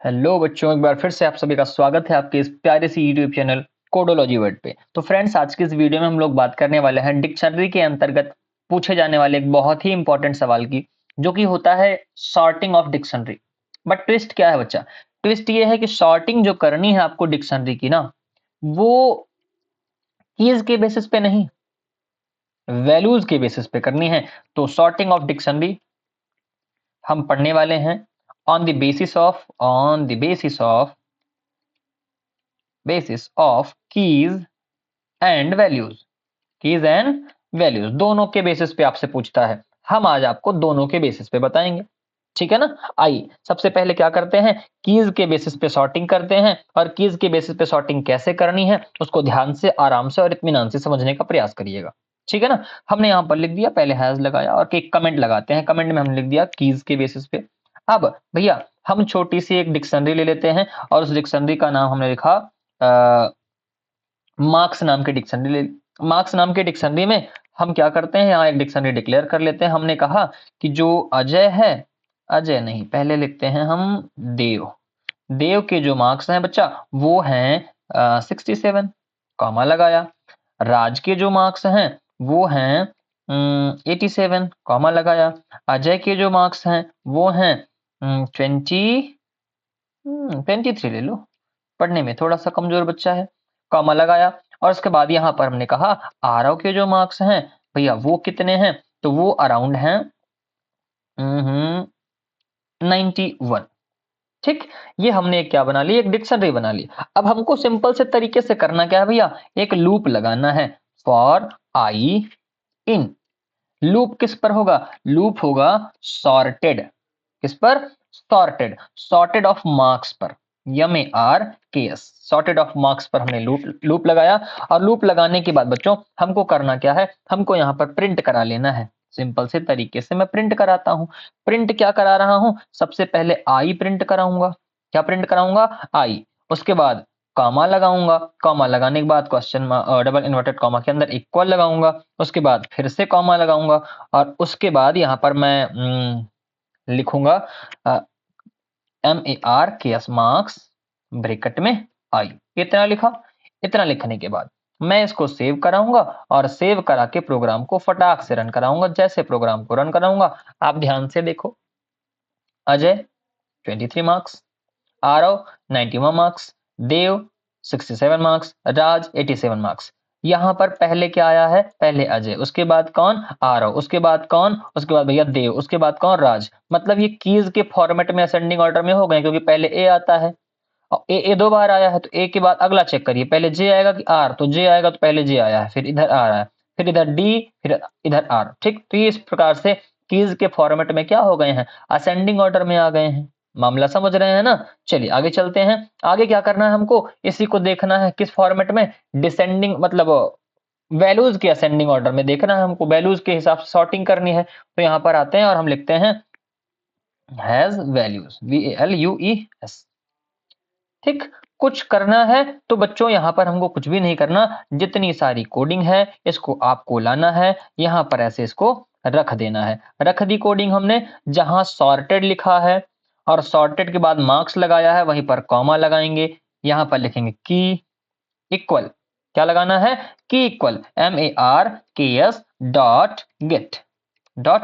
Hello बच्चों, एक बार फिर से आप सभी का स्वागत है आपके इस प्यारे सी यूट्यूब चैनल कोडोलॉजी वर्ड पे। तो फ्रेंड्स, आज की इस वीडियो में हम लोग बात करने वाले हैं डिक्शनरी के अंतर्गत पूछे जाने वाले एक बहुत ही इंपॉर्टेंट सवाल की, जो कि होता है sorting of dictionary. But twist क्या है बच्चा? ट्विस्ट ये है कि सॉर्टिंग जो करनी है आपको डिक्शनरी की ना, वो कीज के बेसिस पे नहीं, वैल्यूज के बेसिस पे करनी है। तो सॉर्टिंग ऑफ डिक्शनरी हम पढ़ने वाले हैं on the basis of keys and values. Keys and values दोनों के बेसिस पे आपसे पूछता है। हम आज आपको दोनों के बेसिस पे बताएंगे, ठीक है ना। आइए सबसे पहले क्या करते हैं, कीज के बेसिस पे सॉर्टिंग करते हैं, और कीज के बेसिस पे सॉर्टिंग कैसे करनी है उसको ध्यान से, आराम से और इत्मीनान से समझने का प्रयास करिएगा, ठीक है ना। हमने यहाँ पर लिख दिया, पहले हैज लगाया और एक कमेंट लगाते हैं। कमेंट में हमने लिख दिया कीज के बेसिस पे। अब भैया हम छोटी सी एक डिक्शनरी ले लेते हैं, और उस डिक्शनरी का नाम हमने लिखा मार्क्स नाम की डिक्शनरी। मार्क्स नाम की डिक्शनरी में हम क्या करते हैं, यहाँ एक डिक्शनरी डिक्लेयर कर लेते हैं। हमने कहा कि जो अजय है, अजय नहीं, पहले लिखते हैं हम देव। देव के जो मार्क्स हैं बच्चा, वो हैं 67, कॉमा लगाया। राज के जो मार्क्स हैं वो हैं 87, कॉमा लगाया। अजय के जो मार्क्स हैं वो हैं 23 ले लो, पढ़ने में थोड़ा सा कमजोर बच्चा है, कॉमा लगाया। और उसके बाद यहाँ पर हमने कहा आरव के जो मार्क्स हैं भैया वो कितने हैं, तो वो अराउंड हैं 91। ठीक, ये हमने एक क्या बना ली, एक डिक्शनरी बना ली। अब हमको सिंपल से तरीके से करना क्या है भैया, एक लूप लगाना है फॉर आई इन। लूप किस पर होगा? लूप होगा सॉर्टेड। किस पर? सॉर्टेड, सॉर्टेड ऑफ मार्क्स पर, MARKS, सॉर्टेड ऑफ मार्क्स पर हमने लूप लगाया। और लूप लगाने के बाद बच्चों हमको करना क्या है, हमको यहाँ पर प्रिंट करा लेना है। सिंपल से तरीके से मैं प्रिंट कराता हूँ। प्रिंट क्या करा रहा हूँ, सबसे पहले आई प्रिंट कराऊंगा। क्या प्रिंट कराऊंगा? आई। उसके बाद कॉमा लगाऊंगा, कॉमा लगाने के बाद क्वेश्चन डबल इन्वर्टेड कॉमा के अंदर इक्वल लगाऊंगा। उसके बाद फिर से कॉमा लगाऊंगा, और उसके बाद यहाँ पर मैं लिखूंगा MARKS मार्क्स ब्रैकेट में आई। इतना लिखा। इतना लिखने के बाद मैं इसको सेव कराऊंगा, और सेव करा के प्रोग्राम को फटाक से रन कराऊंगा। जैसे प्रोग्राम को रन कराऊंगा, आप ध्यान से देखो, अजय 23 मार्क्स, आरव 91 मार्क्स, देव 67 मार्क्स, राज 87 मार्क्स। यहाँ पर पहले क्या आया है? पहले अजय, उसके बाद कौन? आरव, उसके बाद कौन? उसके बाद भैया देव, उसके बाद कौन? राज। मतलब ये कीज के फॉर्मेट में असेंडिंग ऑर्डर में हो गए, क्योंकि पहले ए आता है और ए दो बार आया है, तो ए के बाद अगला चेक करिए, पहले जे आएगा कि आर? तो जे आएगा तो पहले जे आया है, फिर इधर आ रहा है, फिर इधर डी, फिर इधर आर। ठीक, तो इस प्रकार से कीज के फॉर्मेट में क्या हो गए हैं? असेंडिंग ऑर्डर में आ गए हैं। मामला समझ रहे हैं ना? चलिए आगे चलते हैं। आगे क्या करना है हमको, इसी को देखना है किस फॉर्मेट में, डिसेंडिंग मतलब वैल्यूज के असेंडिंग ऑर्डर में देखना है हमको, वैल्यूज के हिसाब से सॉर्टिंग करनी है। तो यहाँ पर आते हैं और हम लिखते हैं हैज वैल्यूज, VALUES। ठीक, कुछ करना है तो बच्चों यहाँ पर हमको कुछ भी नहीं करना, जितनी सारी कोडिंग है इसको आपको लाना है, यहाँ पर ऐसे इसको रख देना है। रख दी कोडिंग हमने, जहां सॉर्टेड लिखा है और सॉर्टेड के बाद मार्क्स लगाया है, वहीं पर कॉमा लगाएंगे। यहाँ पर लिखेंगे की इक्वल, क्या लगाना है? की इक्वल MARKS डॉट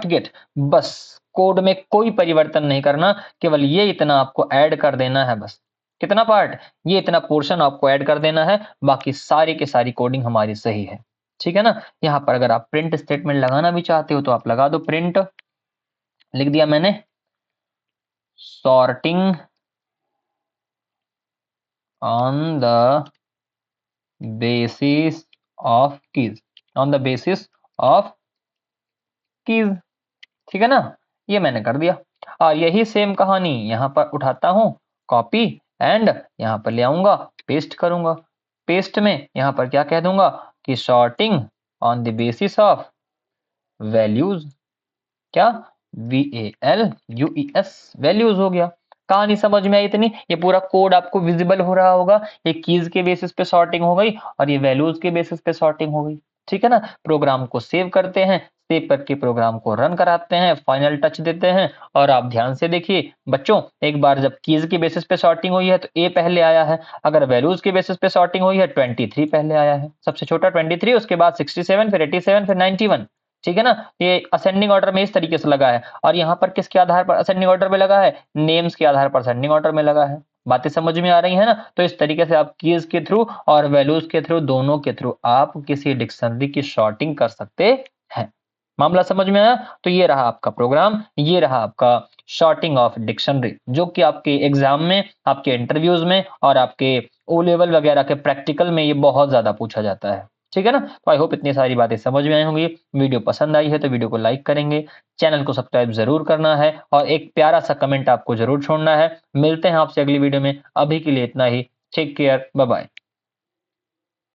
गेट। बस कोड में कोई परिवर्तन नहीं करना, केवल ये इतना आपको ऐड कर देना है बस। कितना पार्ट? ये इतना पोर्शन आपको ऐड कर देना है, बाकी सारी की सारी कोडिंग हमारी सही है, ठीक है ना। यहाँ पर अगर आप प्रिंट स्टेटमेंट लगाना भी चाहते हो तो आप लगा दो, प्रिंट लिख दिया मैंने, sorting on the basis of keys, on the basis of keys, ठीक है ना। ये मैंने कर दिया, और यही सेम कहानी यहाँ पर उठाता हूँ, कॉपी एंड यहाँ पर ले आऊंगा, पेस्ट करूंगा। पेस्ट में यहाँ पर क्या कह दूंगा कि sorting on the basis of values, क्या? VALUES, वैल्यूज हो गया। कहानी समझ में आई इतनी? ये पूरा कोड आपको विजिबल हो रहा होगा। ये कीज के बेसिस पे सॉर्टिंग हो गई और ये वैल्यूज के बेसिस पे सॉर्टिंग हो गई। ठीक है ना? प्रोग्राम को सेव करते हैं, सेव करके प्रोग्राम को रन कराते हैं, फाइनल टच देते हैं और आप ध्यान से देखिए बच्चों, एक बार जब कीज़ के बेसिस पे सॉर्टिंग हुई है तो ए पहले आया है, अगर वैल्यूज़ के बेसिस पे सॉर्टिंग हुई है 23 पहले आया है। सबसे छोटा 23 उसके बाद 67 फिर 87 फिर 91, ठीक है ना? ये असेंडिंग ऑर्डर में इस तरीके से लगा है और यहाँ पर किसके आधार पर असेंडिंग ऑर्डर में लगा है? नेम्स के आधार पर असेंडिंग ऑर्डर में लगा है। बातें समझ में आ रही है ना? तो इस तरीके से आप कीज़ के थ्रू और वैल्यूज़ के थ्रू, दोनों के थ्रू आप किसी डिक्शनरी की सॉर्टिंग कर सकते हैं। मामला समझ में आया? तो ये रहा आपका प्रोग्राम, ये रहा आपका सॉर्टिंग ऑफ डिक्शनरी, जो कि आपके एग्जाम में, आपके इंटरव्यूज में और आपके ओ लेवल वगैरह के प्रैक्टिकल में ये बहुत ज्यादा पूछा जाता है। ठीक है ना? तो आई होप इतनी सारी बातें समझ में आई होंगी। वीडियो पसंद आई है तो वीडियो को लाइक करेंगे, चैनल को सब्सक्राइब जरूर करना है और एक प्यारा सा कमेंट आपको जरूर छोड़ना है। मिलते हैं आपसे अगली वीडियो में, अभी के लिए इतना ही। Take care, bye bye.